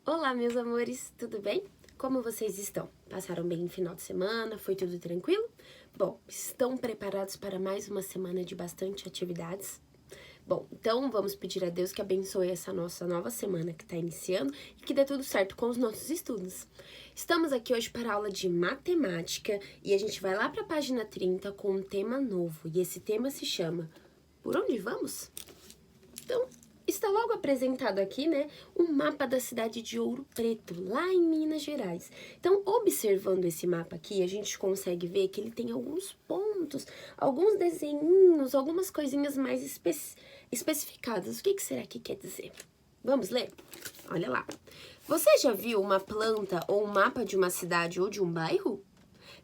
Olá, meus amores, tudo bem? Como vocês estão? Passaram bem no final de semana? Foi tudo tranquilo? Bom, estão preparados para mais uma semana de bastante atividades? Bom, então vamos pedir a Deus que abençoe essa nossa nova semana que está iniciando e que dê tudo certo com os nossos estudos. Estamos aqui hoje para a aula de matemática e a gente vai lá para a página 30 com um tema novo e esse tema se chama Por onde vamos? Então, está logo apresentado aqui, né, um mapa da cidade de Ouro Preto, lá em Minas Gerais. Então, observando esse mapa aqui, a gente consegue ver que ele tem alguns pontos, alguns desenhinhos, algumas coisinhas mais especificadas. O que será que quer dizer? Vamos ler? Olha lá. Você já viu uma planta ou um mapa de uma cidade ou de um bairro?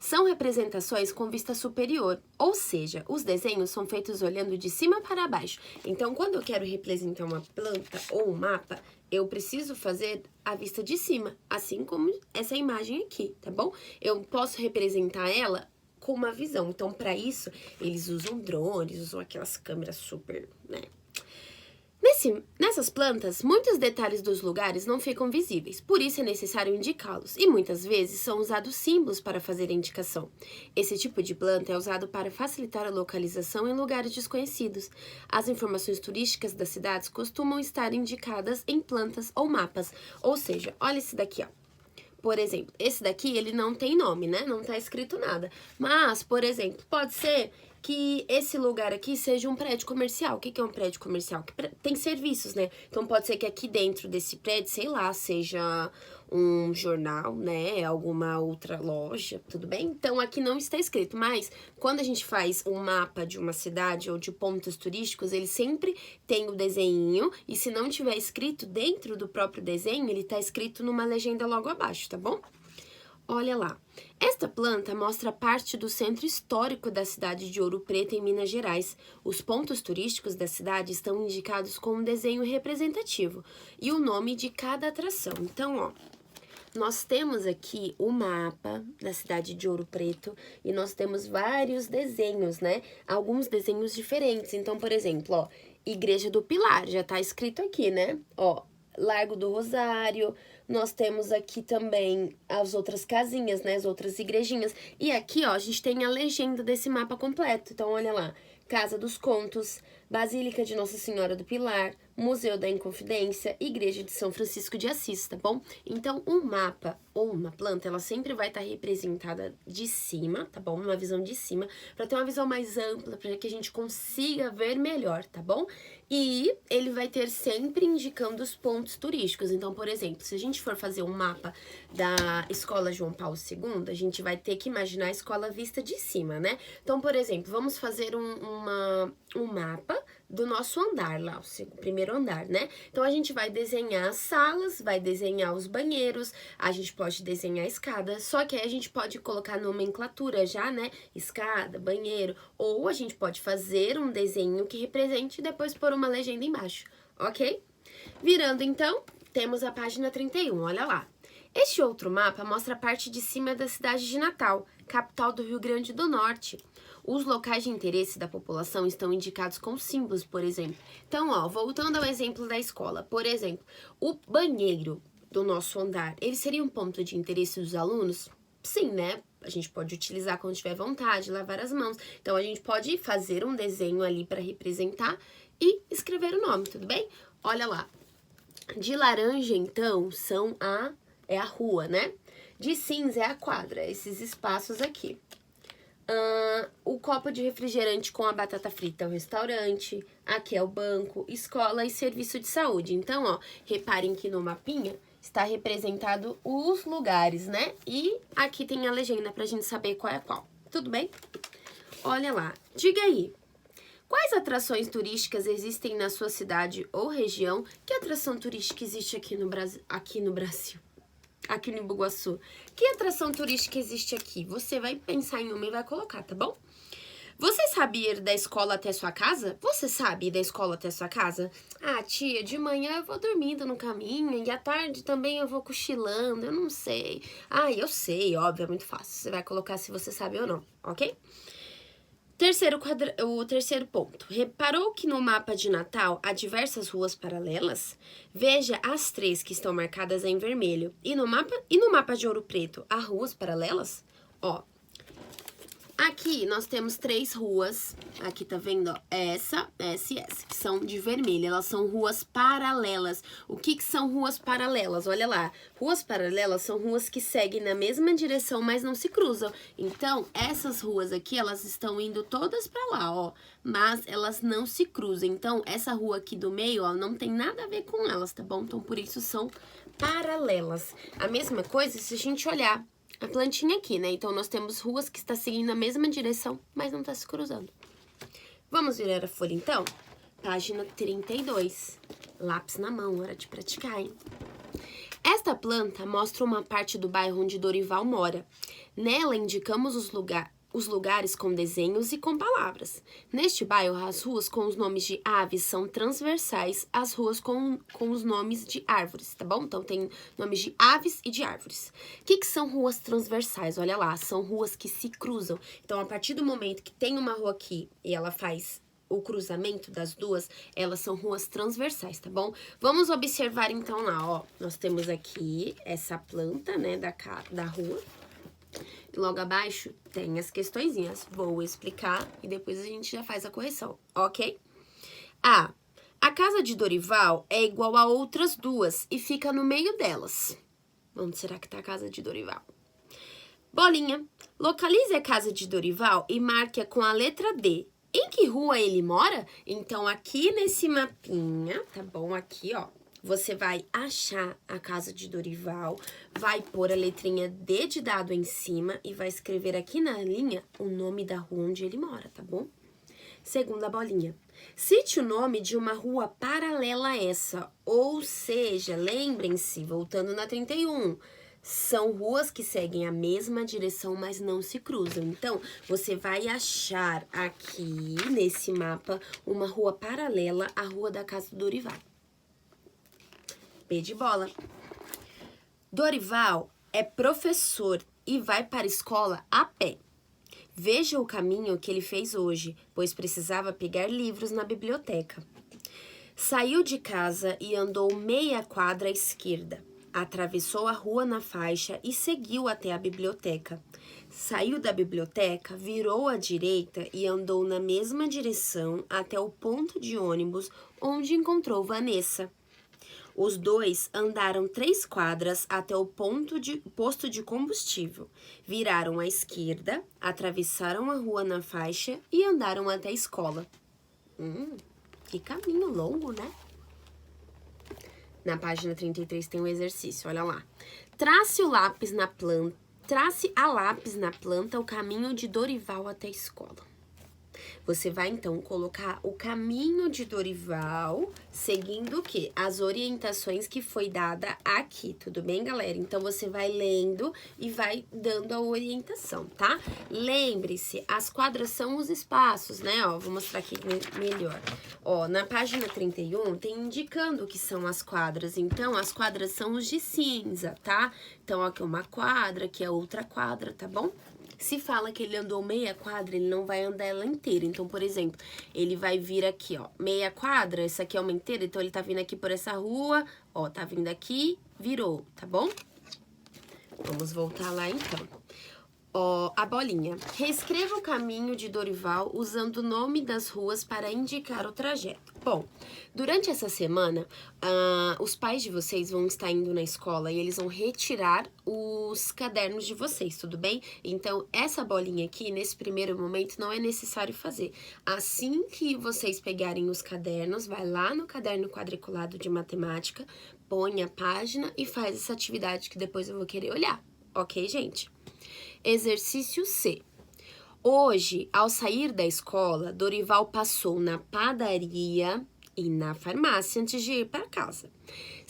São representações com vista superior, ou seja, os desenhos são feitos olhando de cima para baixo. Então, quando eu quero representar uma planta ou um mapa, eu preciso fazer a vista de cima, assim como essa imagem aqui, tá bom? Eu posso representar ela com uma visão. Então, para isso, eles usam drones, usam aquelas câmeras super, né? Nessas plantas, muitos detalhes dos lugares não ficam visíveis, por isso é necessário indicá-los, e muitas vezes são usados símbolos para fazer a indicação. Esse tipo de planta é usado para facilitar a localização em lugares desconhecidos. As informações turísticas das cidades costumam estar indicadas em plantas ou mapas, ou seja, olha esse daqui, ó. Por exemplo, esse daqui, ele não tem nome, né? Não tá escrito nada. Mas, por exemplo, pode ser que esse lugar aqui seja um prédio comercial. O que é um prédio comercial? Que tem serviços, né? Então, pode ser que aqui dentro desse prédio, sei lá, seja um jornal, né? Alguma outra loja, tudo bem? Então, aqui não está escrito, mas quando a gente faz um mapa de uma cidade ou de pontos turísticos, ele sempre tem o desenho e se não tiver escrito dentro do próprio desenho, ele tá escrito numa legenda logo abaixo, tá bom? Olha lá. Esta planta mostra parte do centro histórico da cidade de Ouro Preto, em Minas Gerais. Os pontos turísticos da cidade estão indicados com um desenho representativo e o nome de cada atração. Então, ó, nós temos aqui o mapa da cidade de Ouro Preto e nós temos vários desenhos, né? Alguns desenhos diferentes. Então, por exemplo, ó, Igreja do Pilar, já tá escrito aqui, né? Ó, Largo do Rosário, nós temos aqui também as outras casinhas, né? As outras igrejinhas. E aqui, ó, a gente tem a legenda desse mapa completo. Então, olha lá. Casa dos Contos, Basílica de Nossa Senhora do Pilar, Museu da Inconfidência, Igreja de São Francisco de Assis, tá bom? Então, um mapa ou uma planta, ela sempre vai estar representada de cima, tá bom? Uma visão de cima, para ter uma visão mais ampla, para que a gente consiga ver melhor, tá bom? E ele vai ter sempre indicando os pontos turísticos. Então, por exemplo, se a gente for fazer um mapa da Escola João Paulo II, a gente vai ter que imaginar a escola vista de cima, né? Então, por exemplo, vamos fazer um mapa do nosso andar lá, o primeiro andar, né? Então, a gente vai desenhar as salas, vai desenhar os banheiros, a gente pode desenhar a escada, só que aí a gente pode colocar nomenclatura já, né? Escada, banheiro, ou a gente pode fazer um desenho que represente e depois pôr uma legenda embaixo, ok? Virando, então, temos a página 31, olha lá. Este outro mapa mostra a parte de cima da cidade de Natal, capital do Rio Grande do Norte. Os locais de interesse da população estão indicados com símbolos, por exemplo. Então, ó, voltando ao exemplo da escola, por exemplo, o banheiro do nosso andar, ele seria um ponto de interesse dos alunos? Sim, né? A gente pode utilizar quando tiver vontade, lavar as mãos. Então, a gente pode fazer um desenho ali para representar e escrever o nome, tudo bem? Olha lá. De laranja, então, é a rua, né? De cinza é a quadra, esses espaços aqui. O copo de refrigerante com a batata frita é o restaurante, aqui é o banco, escola e serviço de saúde. Então, ó, reparem que no mapinha está representado os lugares, né? E aqui tem a legenda pra gente saber qual é qual. Tudo bem? Olha lá, diga aí. Quais atrações turísticas existem na sua cidade ou região? Que atração turística existe aqui no Brasil? Aqui no Embu-Guaçu. Que atração turística existe aqui? Você vai pensar em uma e vai colocar, tá bom? Você sabe ir da escola até sua casa? Você sabe ir da escola até sua casa? Ah, tia, de manhã eu vou dormindo no caminho e à tarde também eu vou cochilando, eu não sei. Ah, eu sei, óbvio, é muito fácil. Você vai colocar se você sabe ou não, ok? O terceiro ponto. Reparou que no mapa de Natal há diversas ruas paralelas? Veja as 3 que estão marcadas em vermelho. E no mapa de Ouro Preto, há ruas paralelas? Ó, aqui nós temos 3 ruas, aqui tá vendo, ó, essa e essa, que são de vermelho, elas são ruas paralelas. O que são ruas paralelas? Olha lá, ruas paralelas são ruas que seguem na mesma direção, mas não se cruzam. Então, essas ruas aqui, elas estão indo todas pra lá, ó, mas elas não se cruzam. Então, essa rua aqui do meio, ó, não tem nada a ver com elas, tá bom? Então, por isso são paralelas. A mesma coisa se a gente olhar a plantinha aqui, né? Então, nós temos ruas que estão seguindo a mesma direção, mas não tá se cruzando. Vamos virar a folha, então? Página 32. Lápis na mão, hora de praticar, hein? Esta planta mostra uma parte do bairro onde Dorival mora. Nela, indicamos os lugares com desenhos e com palavras. Neste bairro, as ruas com os nomes de aves são transversais às ruas com os nomes de árvores, tá bom? Então, tem nomes de aves e de árvores. O que são ruas transversais? Olha lá, são ruas que se cruzam. Então, a partir do momento que tem uma rua aqui e ela faz o cruzamento das duas, elas são ruas transversais, tá bom? Vamos observar, então, lá, ó. Nós temos aqui essa planta, né, da rua. Logo abaixo tem as questõezinhas. Vou explicar e depois a gente já faz a correção, ok? A casa de Dorival é igual a outras 2 e fica no meio delas. Onde será que tá a casa de Dorival? Bolinha. Localize a casa de Dorival e marque-a com a letra D. Em que rua ele mora? Então, aqui nesse mapinha, tá bom? Aqui, ó. Você vai achar a casa de Dorival, vai pôr a letrinha D de dado em cima e vai escrever aqui na linha o nome da rua onde ele mora, tá bom? Segunda bolinha. Cite o nome de uma rua paralela a essa, ou seja, lembrem-se, voltando na 31, são ruas que seguem a mesma direção, mas não se cruzam. Então, você vai achar aqui nesse mapa uma rua paralela à rua da casa do Dorival. P de bola. Dorival é professor e vai para a escola a pé. Veja o caminho que ele fez hoje, pois precisava pegar livros na biblioteca. Saiu de casa e andou meia quadra à esquerda. Atravessou a rua na faixa e seguiu até a biblioteca. Saiu da biblioteca, virou à direita e andou na mesma direção até o ponto de ônibus onde encontrou Vanessa. Os 2 andaram 3 quadras até o posto de combustível, viraram à esquerda, atravessaram a rua na faixa e andaram até a escola. Que caminho longo, né? Na página 33 tem um exercício, olha lá. Trace a lápis na planta o caminho de Dorival até a escola. Você vai, então, colocar o caminho de Dorival, seguindo o quê? As orientações que foi dada aqui, tudo bem, galera? Então, você vai lendo e vai dando a orientação, tá? Lembre-se, as quadras são os espaços, né? Ó, vou mostrar aqui melhor. Ó, na página 31, tem indicando o que são as quadras. Então, as quadras são os de cinza, tá? Então, aqui é uma quadra, aqui é outra quadra, tá bom? Se fala que ele andou meia quadra, ele não vai andar ela inteira. Então, por exemplo, ele vai vir aqui, ó, meia quadra, essa aqui é uma inteira, então ele tá vindo aqui por essa rua, ó, tá vindo aqui, virou, tá bom? Vamos voltar lá, então. Ó, a bolinha. Reescreva o caminho de Dorival usando o nome das ruas para indicar o trajeto. Bom, durante essa semana, os pais de vocês vão estar indo na escola e eles vão retirar os cadernos de vocês, tudo bem? Então, essa bolinha aqui, nesse primeiro momento, não é necessário fazer. Assim que vocês pegarem os cadernos, vai lá no caderno quadriculado de matemática, põe a página e faz essa atividade que depois eu vou querer olhar, ok, gente? Exercício C. Hoje, ao sair da escola, Dorival passou na padaria e na farmácia antes de ir para casa.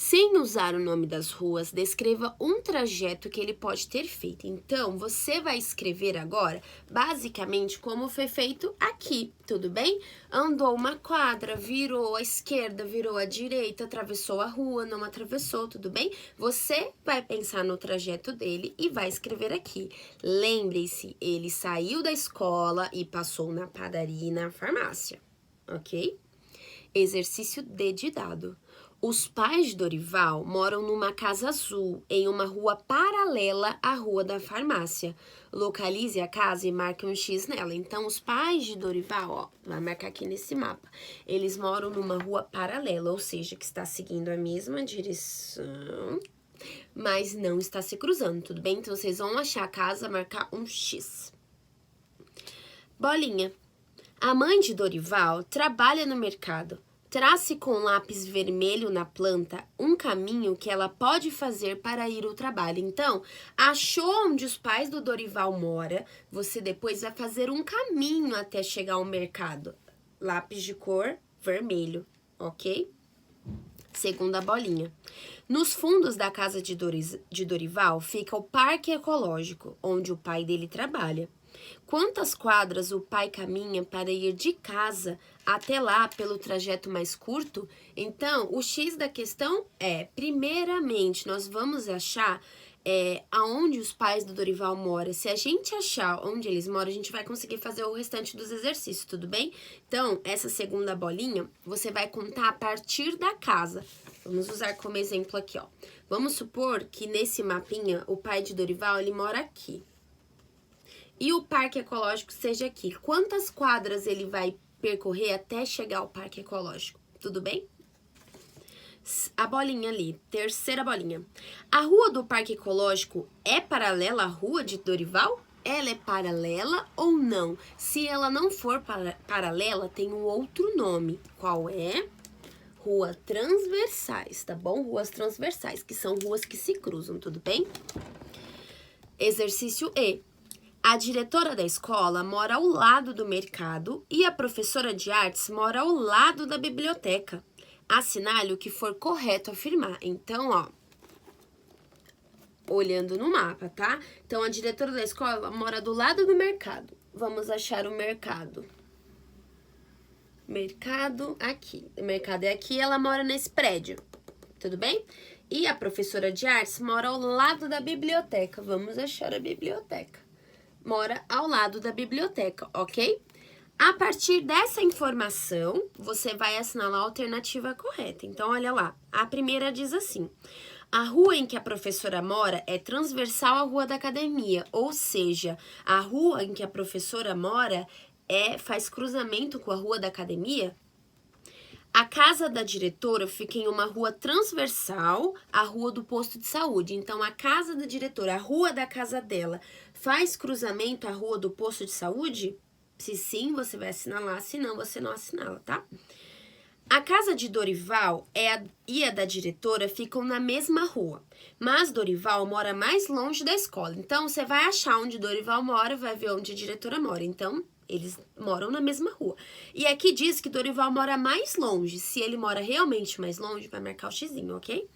Sem usar o nome das ruas, descreva um trajeto que ele pode ter feito. Então, você vai escrever agora, basicamente, como foi feito aqui, tudo bem? Andou uma quadra, virou à esquerda, virou à direita, atravessou a rua, não atravessou, tudo bem? Você vai pensar no trajeto dele e vai escrever aqui. Lembre-se, ele saiu da escola e passou na padaria e na farmácia, ok? Exercício D de dado. Os pais de Dorival moram numa casa azul, em uma rua paralela à rua da farmácia. Localize a casa e marque um X nela. Então, os pais de Dorival, ó, vai marcar aqui nesse mapa. Eles moram numa rua paralela, ou seja, que está seguindo a mesma direção, mas não está se cruzando, tudo bem? Então, vocês vão achar a casa, marcar um X. Bolinha. A mãe de Dorival trabalha no mercado. Trace com lápis vermelho na planta um caminho que ela pode fazer para ir ao trabalho. Então, achou onde os pais do Dorival moram, você depois vai fazer um caminho até chegar ao mercado. Lápis de cor vermelho, ok? Segunda bolinha. Nos fundos da casa de Dorival fica o parque ecológico, onde o pai dele trabalha. Quantas quadras o pai caminha para ir de casa até lá pelo trajeto mais curto? Então, o X da questão é, primeiramente, nós vamos achar aonde os pais do Dorival moram. Se a gente achar onde eles moram, a gente vai conseguir fazer o restante dos exercícios, tudo bem? Então, essa segunda bolinha, você vai contar a partir da casa. Vamos usar como exemplo aqui, ó. Vamos supor que nesse mapinha, o pai de Dorival, ele mora aqui. E o parque ecológico seja aqui. Quantas quadras ele vai percorrer até chegar ao parque ecológico? Tudo bem? A bolinha ali, terceira bolinha. A rua do parque ecológico é paralela à rua de Dorival? Ela é paralela ou não? Se ela não for paralela, tem um outro nome. Qual é? Rua transversais, tá bom? Ruas transversais, que são ruas que se cruzam, tudo bem? Exercício E. A diretora da escola mora ao lado do mercado e a professora de artes mora ao lado da biblioteca. Assinale o que for correto afirmar. Então, ó, olhando no mapa, tá? Então, a diretora da escola mora do lado do mercado. Vamos achar o mercado. Mercado aqui. O mercado é aqui, ela mora nesse prédio. Tudo bem? E a professora de artes mora ao lado da biblioteca. Vamos achar a biblioteca. Mora ao lado da biblioteca, ok? A partir dessa informação, você vai assinalar a alternativa correta. Então, olha lá. A primeira diz assim: a rua em que a professora mora é transversal à rua da academia, ou seja, a rua em que a professora mora faz cruzamento com a rua da academia. A casa da diretora fica em uma rua transversal à rua do posto de saúde. Então, a casa da diretora, a rua da casa dela, faz cruzamento à rua do posto de saúde? Se sim, você vai assinalar, se não, você não assinala, tá? A casa de Dorival e a da diretora ficam na mesma rua, mas Dorival mora mais longe da escola. Então, você vai achar onde Dorival mora, vai ver onde a diretora mora. Então, eles moram na mesma rua. E aqui diz que Dorival mora mais longe. Se ele mora realmente mais longe, vai marcar o xizinho, ok?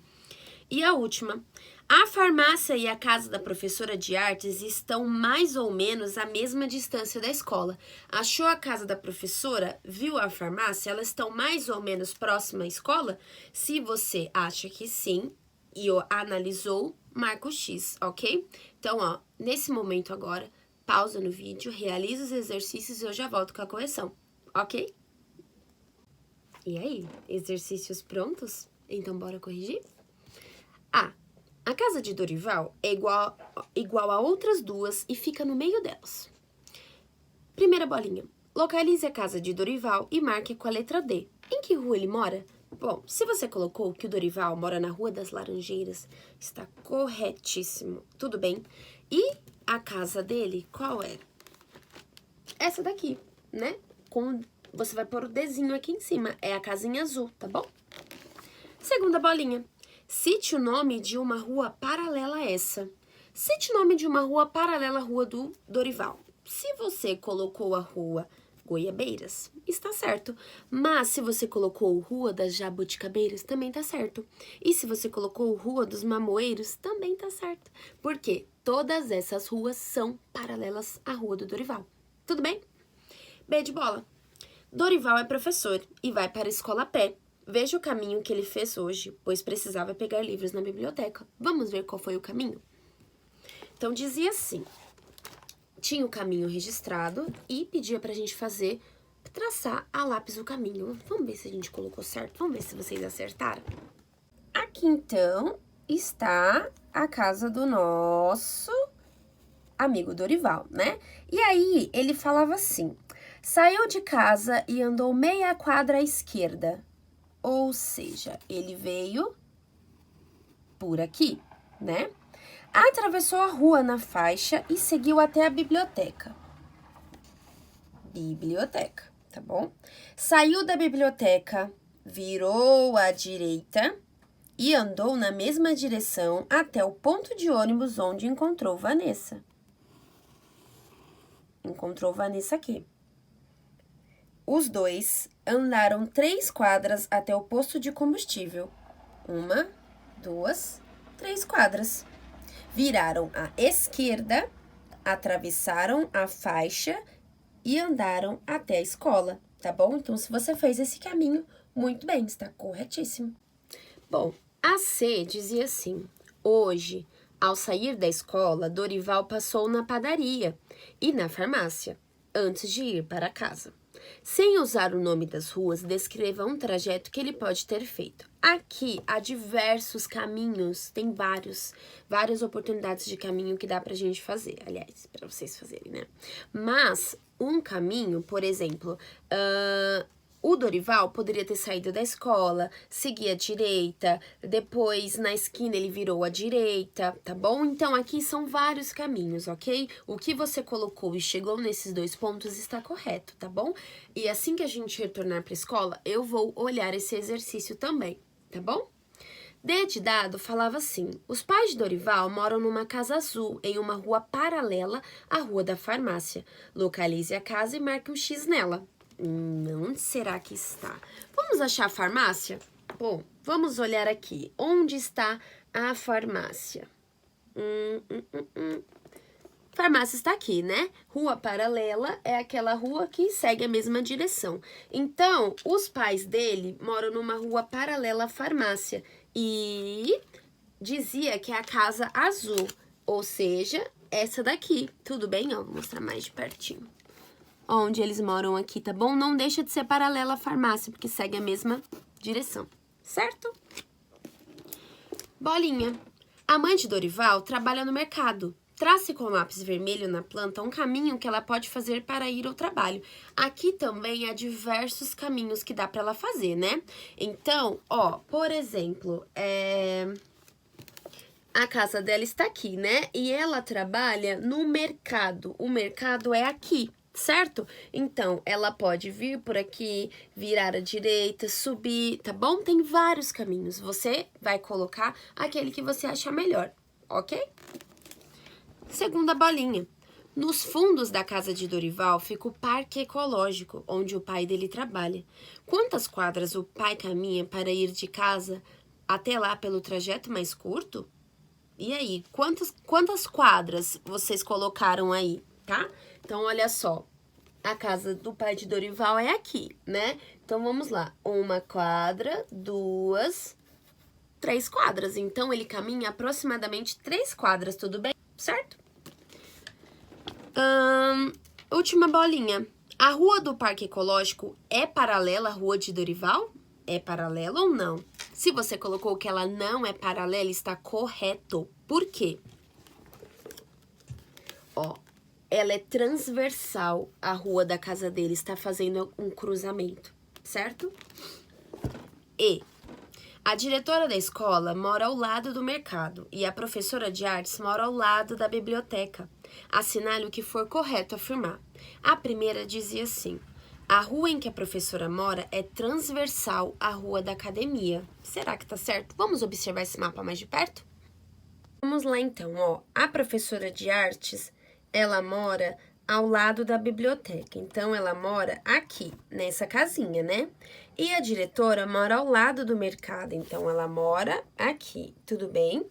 E a última. A farmácia e a casa da professora de artes estão mais ou menos à mesma distância da escola. Achou a casa da professora? Viu a farmácia? Elas estão mais ou menos próximas à escola? Se você acha que sim e analisou, marca o X, ok? Então, ó, nesse momento agora, pausa no vídeo, realiza os exercícios e eu já volto com a correção, ok? E aí, exercícios prontos? Então, bora corrigir? A casa de Dorival é igual a outras duas e fica no meio delas. Primeira bolinha. Localize a casa de Dorival e marque com a letra D. Em que rua ele mora? Bom, se você colocou que o Dorival mora na Rua das Laranjeiras, está corretíssimo. Tudo bem? E a casa dele, qual é? Essa daqui, né? Você vai pôr o Dzinho aqui em cima. É a casinha azul, tá bom? Segunda bolinha. Cite o nome de uma rua paralela a essa. Cite o nome de uma rua paralela à rua do Dorival. Se você colocou a rua Goiabeiras. Está certo. Mas se você colocou Rua das Jabuticabeiras, também tá certo. E se você colocou Rua dos Mamoeiros, também tá certo. Porque todas essas ruas são paralelas à Rua do Dorival. Tudo bem? B de bola. Dorival é professor e vai para a escola a pé. Veja o caminho que ele fez hoje, pois precisava pegar livros na biblioteca. Vamos ver qual foi o caminho? Então, dizia assim. Tinha o caminho registrado e pedia pra gente traçar a lápis o caminho. Vamos ver se a gente colocou certo? Vamos ver se vocês acertaram? Aqui, então, está a casa do nosso amigo Dorival, né? E aí, ele falava assim, saiu de casa e andou meia quadra à esquerda. Ou seja, ele veio por aqui, né? Atravessou a rua na faixa e seguiu até a biblioteca. Biblioteca, tá bom? Saiu da biblioteca, virou à direita e andou na mesma direção até o ponto de ônibus onde encontrou Vanessa. Encontrou Vanessa aqui. Os dois andaram 3 quadras até o posto de combustível. 1, 2, 3 quadras. Viraram à esquerda, atravessaram a faixa e andaram até a escola, tá bom? Então, se você fez esse caminho, muito bem, está corretíssimo. Bom, a C dizia assim, hoje, ao sair da escola, Dorival passou na padaria e na farmácia, antes de ir para casa. Sem usar o nome das ruas, descreva um trajeto que ele pode ter feito. Aqui há diversos caminhos, tem várias oportunidades de caminho que dá pra gente fazer, aliás, pra vocês fazerem, né? Mas um caminho, por exemplo, o Dorival poderia ter saído da escola, seguir à direita, depois na esquina ele virou à direita, tá bom? Então, aqui são vários caminhos, ok? O que você colocou e chegou nesses 2 pontos está correto, tá bom? E assim que a gente retornar para a escola, eu vou olhar esse exercício também, tá bom? D de dado falava assim, os pais de Dorival moram numa casa azul, em uma rua paralela à rua da farmácia. Localize a casa e marque um X nela. Onde será que está? Vamos achar a farmácia? Bom, vamos olhar aqui. Onde está a farmácia? Farmácia está aqui, né? Rua paralela é aquela rua que segue a mesma direção. Então, os pais dele moram numa rua paralela à farmácia. E dizia que é a casa azul, ou seja, essa daqui. Tudo bem? Ó, vou mostrar mais de pertinho. Onde eles moram aqui, tá bom? Não deixa de ser paralela à farmácia, porque segue a mesma direção, certo? Bolinha. A mãe de Dorival trabalha no mercado. Trace com lápis vermelho na planta um caminho que ela pode fazer para ir ao trabalho. Aqui também há diversos caminhos que dá para ela fazer, né? Então, ó, por exemplo, a casa dela está aqui, né? E ela trabalha no mercado. O mercado é aqui, certo? Então, ela pode vir por aqui, virar à direita, subir, tá bom? Tem vários caminhos. Você vai colocar aquele que você achar melhor, ok? Segunda bolinha. Nos fundos da casa de Dorival fica o parque ecológico, onde o pai dele trabalha. Quantas quadras o pai caminha para ir de casa até lá pelo trajeto mais curto? E aí, quantas quadras vocês colocaram aí, tá? Então, olha só, a casa do pai de Dorival é aqui, né? Então, vamos lá. 1 quadra, 2, 3 quadras. Então, ele caminha aproximadamente 3 quadras, tudo bem? Certo? Última bolinha. A rua do Parque Ecológico é paralela à rua de Dorival? É paralela ou não? Se você colocou que ela não é paralela, está correto. Por quê? Ó, ela é transversal à rua da casa dele, está fazendo um cruzamento, certo? E a diretora da escola mora ao lado do mercado e a professora de artes mora ao lado da biblioteca. Assinale o que for correto afirmar. A primeira dizia assim, a rua em que a professora mora é transversal à rua da academia. Será que tá certo? Vamos observar esse mapa mais de perto? Vamos lá então, ó. A professora de artes, ela mora ao lado da biblioteca. Então, ela mora aqui, nessa casinha, né? E a diretora mora ao lado do mercado. Então, ela mora aqui, tudo bem?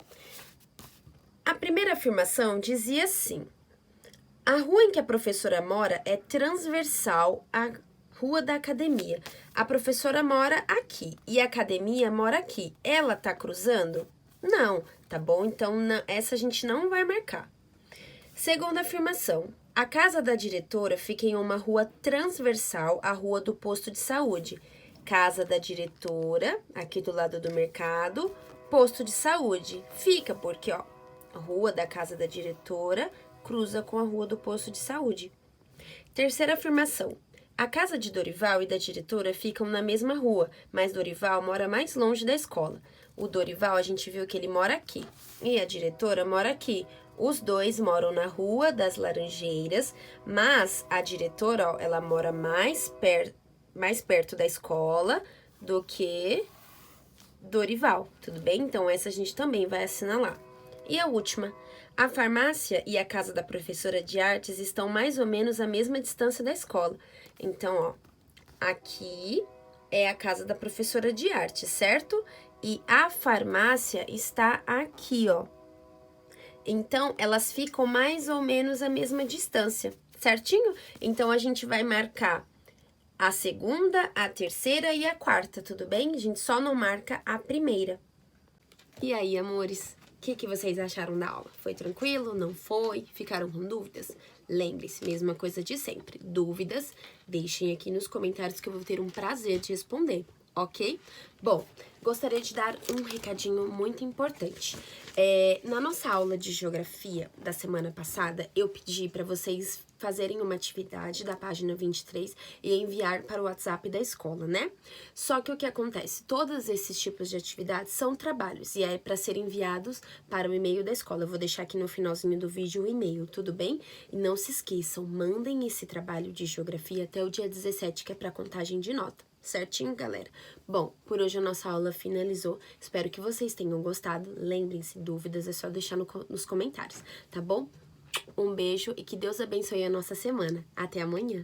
A primeira afirmação dizia assim: a rua em que a professora mora é transversal à rua da academia. A professora mora aqui e a academia mora aqui. Ela tá cruzando? Não, tá bom? Então, essa a gente não vai marcar. Segunda afirmação: a casa da diretora fica em uma rua transversal à rua do posto de saúde. Casa da diretora, aqui do lado do mercado, posto de saúde. Fica porque, ó, a rua da casa da diretora cruza com a rua do posto de saúde. Terceira afirmação: a casa de Dorival e da diretora ficam na mesma rua, mas Dorival mora mais longe da escola. O Dorival, a gente viu que ele mora aqui, e a diretora mora aqui. Os dois moram na Rua das Laranjeiras, mas a diretora, ó, ela mora mais perto da escola do que Dorival, tudo bem? Então, essa a gente também vai assinalar. E a última: a farmácia e a casa da professora de artes estão mais ou menos à mesma distância da escola. Então, ó, aqui é a casa da professora de artes, certo? E a farmácia está aqui, ó. Então, elas ficam mais ou menos à mesma distância, certinho? Então, a gente vai marcar a segunda, a terceira e a quarta, tudo bem? A gente só não marca a primeira. E aí, amores? O que vocês acharam da aula? Foi tranquilo? Não foi? Ficaram com dúvidas? Lembre-se, mesma coisa de sempre. Dúvidas, deixem aqui nos comentários que eu vou ter um prazer de responder, ok? Bom, gostaria de dar um recadinho muito importante. Na nossa aula de geografia da semana passada, eu pedi para vocês fazerem uma atividade da página 23 e enviar para o WhatsApp da escola, né? Só que o que acontece? Todos esses tipos de atividades são trabalhos e é para serem enviados para o e-mail da escola. Eu vou deixar aqui no finalzinho do vídeo o e-mail, tudo bem? E não se esqueçam, mandem esse trabalho de geografia até o dia 17, que é para contagem de nota. Certinho, galera? Bom, por hoje a nossa aula finalizou. Espero que vocês tenham gostado. Lembrem-se, dúvidas é só deixar nos comentários, tá bom? Um beijo e que Deus abençoe a nossa semana. Até amanhã!